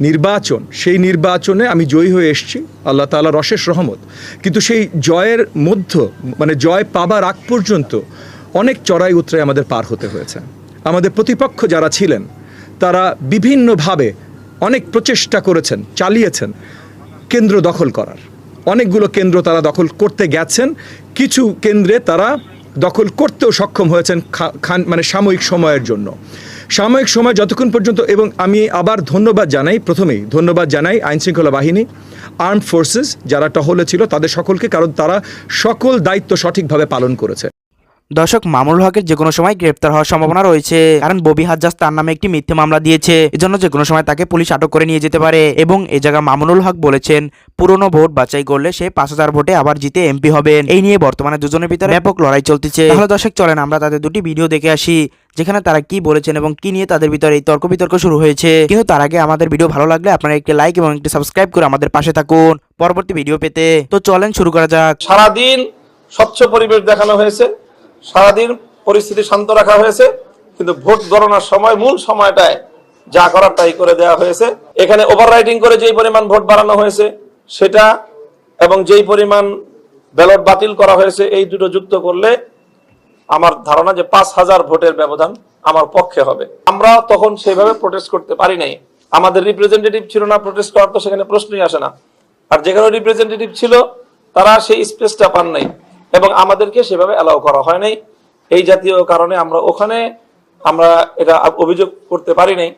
নির্বাচন, সেই নির্বাচনে আমি জয়ী হয়ে এসেছি, আল্লাহ তাআলার অশেষ রহমত। কিন্তু সেই জয়ের জয় পাবার আগ পর্যন্ত অনেক চড়াই উতরাই আমাদের পার হতে হয়েছে। আমাদের প্রতিপক্ষ যারা ছিলেন তারা বিভিন্নভাবে অনেক প্রচেষ্টা করেছেন, চালিয়েছেন কেন্দ্র দখল করার। অনেকগুলো কেন্দ্র তারা দখল করতে গেছেন, কিছু কেন্দ্রে তারা দখল করতেও সক্ষম হয়েছেন সাময়িক সময়ের জন্য। সাময়িক সময় যতক্ষণ পর্যন্ত, এবং আমি আবার প্রথমেই ধন্যবাদ জানাই আইনশৃঙ্খলা বাহিনী, আর্মড ফোর্সেস যারা টহলে ছিল তাদের সকলকে, কারণ তারা সকল দায়িত্ব সঠিকভাবে পালন করেছে। দর্শক, মামুনুল হকের যে কোনো সময় গ্রেপ্তার হওয়ার সম্ভাবনা রয়েছে, কারণ ববি হাজ্জাজ তার নামে একটি মিথ্যে মামলা দিয়েছে। এজন্য যে কোনো সময় তাকে পুলিশ আটক করে নিয়ে যেতে পারে। এবং এই জায়গায় মামুনুল হক বলেছেন পুরনো ভোট বাছাই করলে সে 5000 ভোটে আবার জিতে এমপি হবেন। এই নিয়ে বর্তমানে দুজনের ভিতরে ব্যাপক লড়াই চলতেছে। তাহলে দর্শক চলেন আমরা তাদের দুটি ভিডিও দেখে আসি, যেখানে তারা কি বলেছেন এবং কি নিয়ে তাদের ভিতরে এই তর্ক বিতর্ক শুরু হয়েছে। কিন্তু তার আগে আমাদের ভিডিও ভালো লাগলে আপনারা একটি লাইক এবং একটি সাবস্ক্রাইব করে আমাদের পাশে থাকুন পরবর্তী ভিডিও পেতে। তো চলেন শুরু করা যাক। সারাদিন স্বচ্ছ পরিবেশ দেখানো হয়েছে, সারাদিন পরিস্থিতি শান্ত রাখা হয়েছে, কিন্তু ভোট গণনার সময় মূল সময়টায় যা করার তাই করে দেওয়া হয়েছে। এখানে ওভাররাইডিং করে যেই পরিমাণ ভোট বাড়ানো হয়েছে সেটা এবং যেই পরিমাণ ব্যালট বাতিল করা হয়েছে, এই দুটো যুক্ত করলে আমার ধারণা যে 5000 ভোটের ব্যবধান আমার পক্ষে হবে। আমরা তখন সেইভাবে প্রোটেস্ট করতে পারি নাই, আমাদের রিপ্রেজেন্টেটিভ ছিল না, প্রোটেস্ট করার তো সেখানে প্রশ্নই আসে না। আর যেখানে রিপ্রেজেন্টেটিভ ছিল তারা সেই স্পেসটা পান নাই এবং আমাদেরকে সেভাবে অ্যালাউ করা হয় নাই। এই জাতীয় কারণে আমরা এটা অভিযোগ করতে পারি নাই।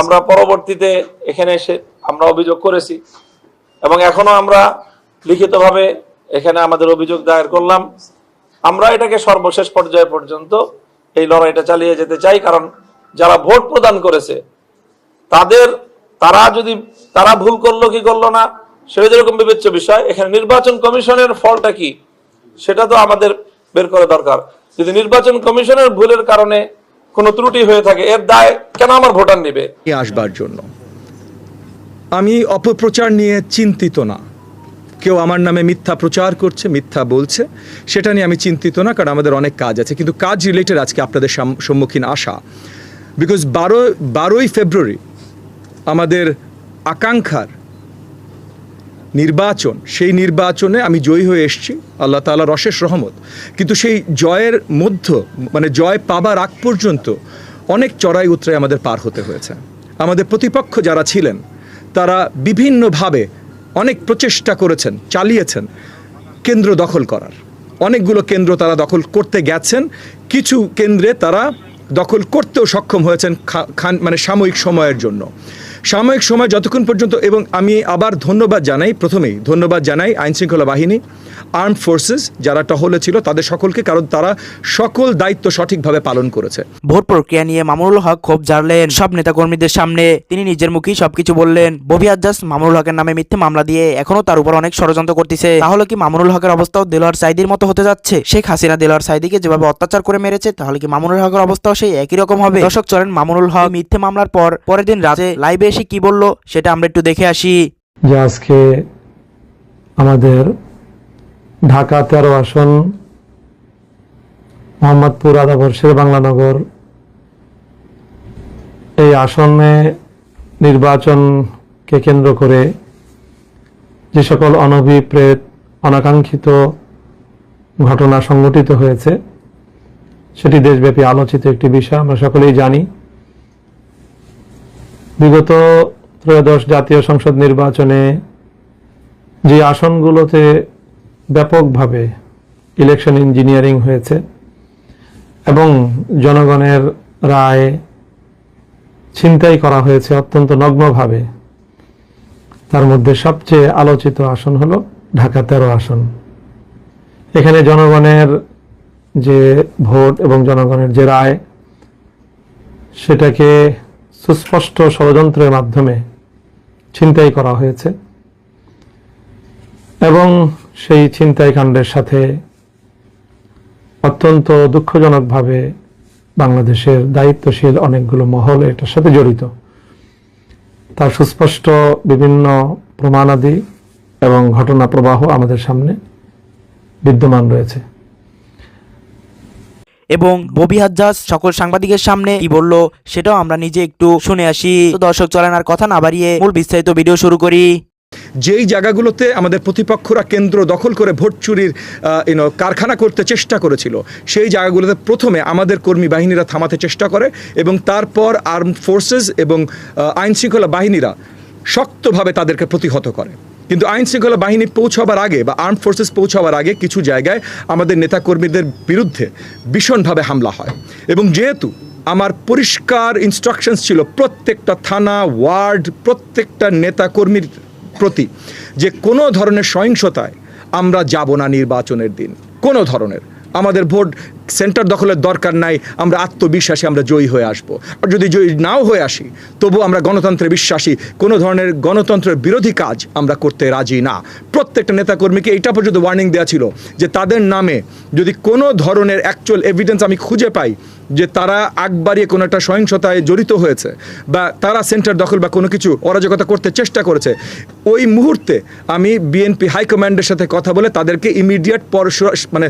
আমরা পরবর্তীতে এখানে এসে আমরা অভিযোগ করেছি এবং এখনো আমরা লিখিতভাবে এখানে আমাদের অভিযোগ দায়ের করলাম। আমরা এটাকে সর্বশেষ পর্যায় পর্যন্ত এই লড়াইটা চালিয়ে যেতে চাই, কারণ যারা ভোট প্রদান করেছে তারা ভুল করলো কি করলো না সেটা যেরকম বিবেচ্য বিষয়, এখানে নির্বাচন কমিশনের ফলটা কি সেটা তো আমাদের বের করা দরকার। যদি নির্বাচন কমিশনের ভুলের কারণে কোনো ত্রুটি হয়ে থাকে, এর দায় কেন আমার ভোটার নেবে? আসবার জন্য আমি অপপ্রচার নিয়ে চিন্তিত না। কেউ আমার নামে মিথ্যা প্রচার করছে, মিথ্যা বলছে, সেটা নিয়ে আমি চিন্তিত না, কারণ আমাদের অনেক কাজ আছে। কিন্তু কাজ রিলেটেড আজকে আপনাদের সম্মুখীন আসা, বিকজ 12ই ফেব্রুয়ারি আমাদের আকাঙ্ক্ষার নির্বাচন, সেই নির্বাচনে আমি জয়ী হয়ে এসেছি, আল্লাহ তাআলার অশেষ রহমত। কিন্তু সেই জয়ের জয় পাবার আগ পর্যন্ত অনেক চড়াই উতরাই আমাদের পার হতে হয়েছে। আমাদের প্রতিপক্ষ যারা ছিলেন তারা বিভিন্নভাবে অনেক প্রচেষ্টা করেছেন, চালিয়েছেন কেন্দ্র দখল করার। অনেকগুলো কেন্দ্র তারা দখল করতে গেছেন, কিছু কেন্দ্রে তারা দখল করতেও সক্ষম হয়েছেন সাময়িক সময়ের জন্য। সাময়িক সময় যতক্ষণ পর্যন্ত, এবং আমি আবার প্রথমেই ধন্যবাদ জানাই আইনশৃঙ্খলা বাহিনী, আর্মড ফোর্সেস যারা টহলে ছিল তাদের সকলকে, কারণ তারা সকল দায়িত্ব সঠিকভাবে পালন করেছে। ভোট প্রক্রিয়া নিয়ে মামুনুল হক ক্ষোভ ঝাড়লেন সব নেতাকর্মীদের সামনে। তিনি নিজের মুখেই সবকিছু বললেন। ববি হাজ্জাজ মামুনুল হকের নামে মিথ্যে মামলা দিয়ে এখনো তার উপর অনেক ষড়যন্ত্র করতেছে। তাহলে কি মামুনুল হকের অবস্থাও দেলোয়ার সাঈদীর মতো হতে যাচ্ছে? শেখ হাসিনা দেলোয়ার সাঈদীকে যেভাবে অত্যাচার করে মেরেছে, তাহলে কি মামুনুল হকের অবস্থাও সেই একই রকম হবে? দর্শক চলেন মামুনুল হক মিথ্যে মামলার পরের দিন রাতে লাইভে এসে কি বললো সেটা আমরা একটু দেখে আসি। যে আজকে আমাদের ঢাকা 13 আসন, মোহাম্মদপুর আদাবর শের বাংলানগর, এই আসনে নির্বাচনকে কেন্দ্র করে যে সকল অনভিপ্রেত অনাকাঙ্ক্ষিত ঘটনা সংঘটিত হয়েছে সেটি দেশব্যাপী আলোচিত একটি বিষয়। আমরা সকলেই জানি বিগত ত্রয়োদশ জাতীয় সংসদ নির্বাচনে যে আসনগুলোতে ব্যাপকভাবে ইলেকশন ইঞ্জিনিয়ারিং হয়েছে এবং জনগণের রায় ছিনতাই করা হয়েছে অত্যন্ত নগ্নভাবে, তার মধ্যে সবচেয়ে আলোচিত আসন হলো ঢাকা 13 আসন। এখানে জনগণের যে ভোট এবং জনগণের যে রায়, সেটাকে সুস্পষ্ট ষড়যন্ত্রের মাধ্যমে ছিনতাই করা হয়েছে এবং সেই ছিনতাই কাণ্ডের সাথে অত্যন্ত দুঃখজনকভাবে বাংলাদেশের দায়িত্বশীল অনেকগুলো মহল এটার সাথে জড়িত। তার সুস্পষ্ট বিভিন্ন প্রমাণাদি এবং ঘটনা প্রবাহ আমাদের সামনে বিদ্যমান রয়েছে। এবং ববি হাজ্জাজ সকল সাংবাদিকের সামনে কি বললো সেটাও আমরা নিজে একটু শুনে আসি। তো দর্শক চলেন আর কথা না বাড়িয়ে মূল বিস্তারিত ভিডিও শুরু করি। যেই জায়গাগুলোতে আমাদের প্রতিপক্ষরা কেন্দ্র দখল করে ভোট চুরির কারখানা করতে চেষ্টা করেছিল, সেই জায়গাগুলোতে প্রথমে আমাদের কর্মী বাহিনীরা থামাতে চেষ্টা করে এবং তারপর আর্মড ফোর্সেস এবং আইনশৃঙ্খলা বাহিনীরা শক্তভাবে তাদেরকে প্রতিহত করে। কিন্তু আইনশৃঙ্খলা বাহিনী পৌঁছাবার আগে বা আর্মড ফোর্সেস পৌঁছাবার আগে কিছু জায়গায় আমাদের নেতাকর্মীদের বিরুদ্ধে ভীষণভাবে হামলা হয়। এবং যেহেতু আমার পরিষ্কার ইনস্ট্রাকশনস ছিল প্রত্যেকটা থানা, ওয়ার্ড, প্রত্যেকটা নেতাকর্মীর প্রতি যে কোনো ধরনের সহিংসতায় আমরা যাব না নির্বাচনের দিন, কোনো ধরনের। আমাদের ভোট সেন্টার দখলের দরকার নাই, আমরা আত্মবিশ্বাসী আমরা জয়ী হয়ে আসব। আর যদি জয়ী নাও হয়ে আসি তবু আমরা গণতন্ত্রে বিশ্বাসী, কোনো ধরনের গণতন্ত্রের বিরোধী কাজ আমরা করতে রাজি না। প্রত্যেকটা নেতাকর্মীকে এটা পর্যন্ত ওয়ার্নিং দেওয়া ছিল যে তাদের নামে যদি কোনো ধরনের অ্যাকচুয়াল এভিডেন্স আমি খুঁজে পাই যে তারা আগ বাড়িয়ে কোনো একটা সহিংসতায় জড়িত হয়েছে বা তারা সেন্টার দখল বা কোনো কিছু অরাজকতা করতে চেষ্টা করেছে, ওই মুহূর্তে আমি বিএনপি হাইকমান্ডের সাথে কথা বলে তাদেরকে ইমিডিয়েট মানে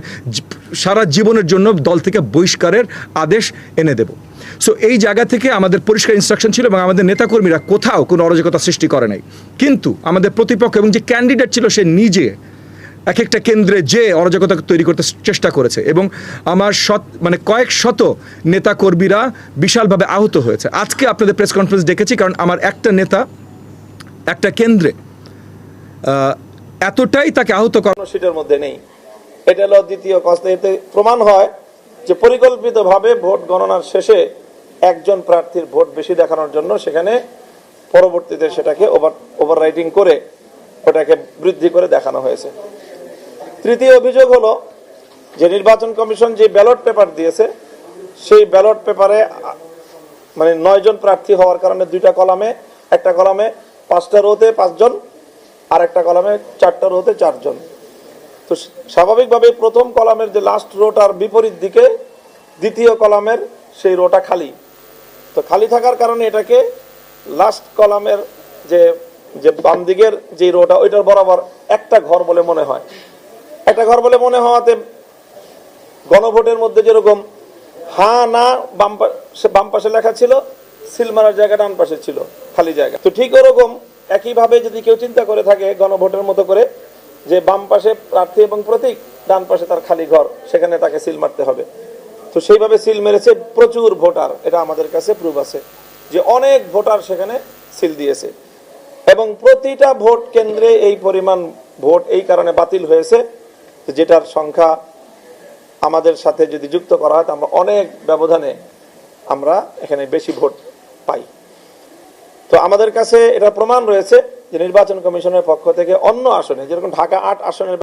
সারা জীবনের জন্য দল থেকে বহিষ্কারের আদেশ এনে দেব। সো এই জায়গা থেকে আমাদের পরিষ্কার ইনস্ট্রাকশন ছিল এবং আমাদের নেতাকর্মীরা কোথাও কোনো অরাজকতা সৃষ্টি করে নাই। কিন্তু আমাদের প্রতিপক্ষ এবং যে ক্যান্ডিডেট ছিল সে নিজে এক একটা কেন্দ্রে যে অরাজকতা তৈরি করতে চেষ্টা করেছে এবং আমার কয়েক শত নেতাকর্মীরা বিশালভাবে আহত হয়েছে। আজকে আপনাদের প্রেস কনফারেন্স ডেকেছি কারণ আমার একটা নেতা একটা কেন্দ্রে এতটাই তাকে আহত করানো সিটের মধ্যে নেই। এটা হলো দ্বিতীয় কথা। এতে প্রমাণ হয় যে পরিকল্পিতভাবে ভোট গণনার শেষে একজন প্রার্থীর ভোট বেশি দেখানোর জন্য সেখানে পরবর্তীতে সেটাকে ওভাররাইটিং করে ওটাকে বৃদ্ধি করে দেখানো হয়েছে। তৃতীয় অভিযোগ হলো যে নির্বাচন কমিশন যে ব্যালট পেপার দিয়েছে সেই ব্যালট পেপারে 9 জন প্রার্থী হওয়ার কারণে দুইটা কলামে, একটা কলামে 5টা রোতে 5 জন আর একটা কলামে 4টা রোতে 4 জন। তো স্বাভাবিকভাবে প্রথম কলামের যে লাস্ট রোটার বিপরীত দিকে দ্বিতীয় কলামের সেই রোটা খালি। তো খালি থাকার কারণে এটাকে লাস্ট কলামের যে বাম দিকের যে রোটা ওইটার বরাবর একটা ঘর বলে মনে হয়। একটা ঘর বলে মনে হওয়াতে গণভোটের মধ্যে যেরকম হ্যাঁ না বাম পাশে লেখা ছিল, সিল মারার জায়গা ডান পাশে ছিল খালি জায়গা। তো ঠিক ওরকম একইভাবে যদি কেউ চিন্তা করে থাকে গণভোটের মতো করে যে বাম পাশে প্রার্থী এবং প্রতীক, ডান পাশে তার খালি ঘর, সেখানে তাকে সিল মারতে হবে। তো সেইভাবে সিল মেরেছে প্রচুর ভোটার, এটা আমাদের কাছে প্রুফ আছে যে অনেক ভোটার সেখানে সিল দিয়েছে এবং প্রতিটা ভোট কেন্দ্রে এই পরিমাণ ভোট এই কারণে বাতিল হয়েছে যেটার সংখ্যা আমাদের সাথে যদি যুক্ত করা হয় আমরা অনেক ব্যবধানে আমরা এখানে বেশি ভোট পাই। তো আমাদের কাছে এটা প্রমাণ রয়েছে যে নির্বাচন কমিশনের পক্ষ থেকে অন্য আসনে যেরকম ঢাকা 8 আসনের